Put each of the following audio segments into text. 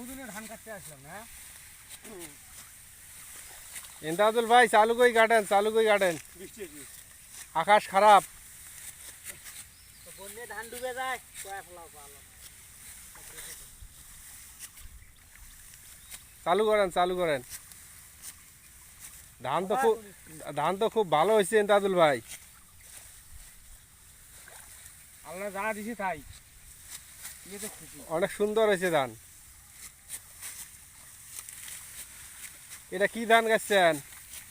দিনে ধান কাটতে আসলাম না। ইমদাদুল ভাই চালু কই গার্ডেন, চালু কই গার্ডেন। বৃষ্টি হয়েছে, আকাশ খারাপ। বন্যে ধান ডুবে যায়, কয়া ফেলাও ভালো। চালু করেন, চালু করেন। ধান তো খুব ভালো হয়েছে ইমদাদুল ভাই। আল্লাহ যা দিছে তাই, ইয়ে তো খুশি। অনেক সুন্দর হয়েছে ধান। এটা কি ধান গাছছেন?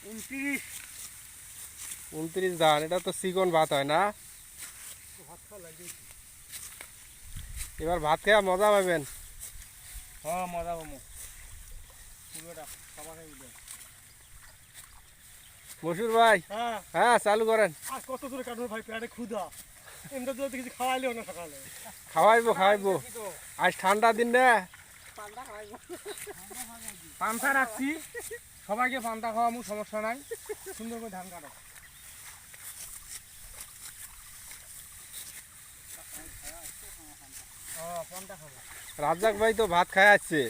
29 29 ধান। এটা তো চিকন ভাত হয় না? ভাত খাওয়া লাগে। এবার ভাত খেয়ে মজা পাবেন। হ্যাঁ মজা পাবো পুরোটা খাবার খাই। মশুর ভাই, হ্যাঁ হ্যাঁ চালু করেন। আর কত দূরে কাটবো ভাই, পেটে ক্ষুধা। এমনি দূরে কিছু খাওয়াইলেও না সকালে। খাওয়াইবো খাওয়াইবো, আজ ঠান্ডা দিন না। পান্তা রাখছি, সবাইকে পান্তা খাওয়ামু, সমস্যা নাই। সুন্দর করে ধান কাটো। পান্তা খাবো। রাজ্জাক ভাই তো ভাত খায় আসছে।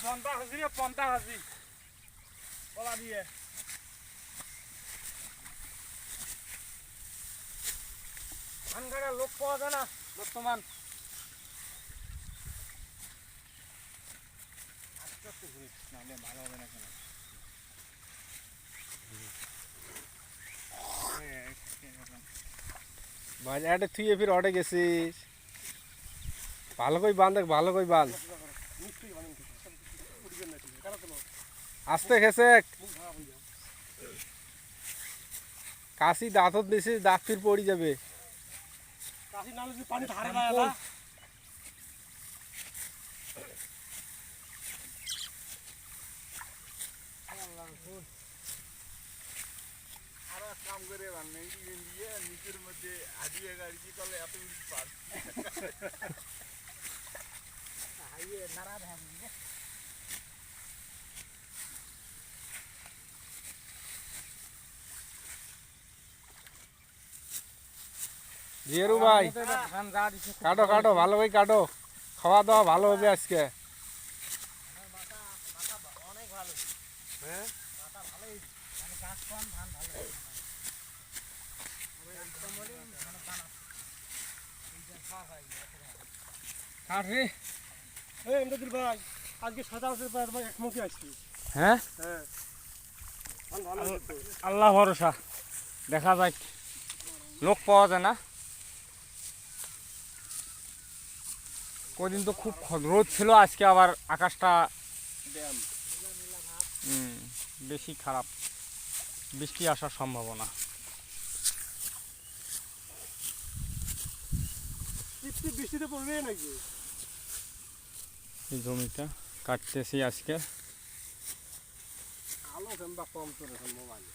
পান্তা খাসি রে, পান্তা খাসি কলা দিয়ে। ধান কাটার লোক পাওয়া যায় না বর্তমান। আস্তে আস্তে ঘুরিস, নাহলে ভালো হবে না কেন। ভাই এটা তুই ফির অটে গেছিস। ভালো কই বান, দেখ ভালো কই বান। আস্তে খেছে। কাশি দাঁতত দিছিস, দাঁত ফির পড়ি যাবে। কাশি নালে যদি পানি ধারে না এটা। আরো কাম করে বান্নে দিয়ে নিচের মধ্যে হাজিয়ে গাড়ি কি করলে এত পার হাইয়ে নাড়া ধান। জিয়ারু ভাই ধান যা দিছে কাটো কাটো, ভালো ভাই কাটো। খাওয়া দাওয়া ভালো হবে আজকে। অনেক ভালো। হ্যাঁ মাথা ভালোই, মানে গাছ কম ধান ভালো। কাটরে এই এমদাদুল ভাই, আজকে 7 বছর পর ভাই একমুখী আসছি। হ্যাঁ হ্যাঁ ভালো আল্লাহ ভরসা, দেখা যাক। লোক পাওয়া যায় না। কদিন তো খুব রোদ ছিল, আজকে আবার আকাশটা বেশি খারাপ, বৃষ্টি আসার সম্ভাবনা। বৃষ্টিতে পড়বে নাকি? এই জমিটা কাটতেছি আজকে। আলো কিংবা কম করে মোবাইল।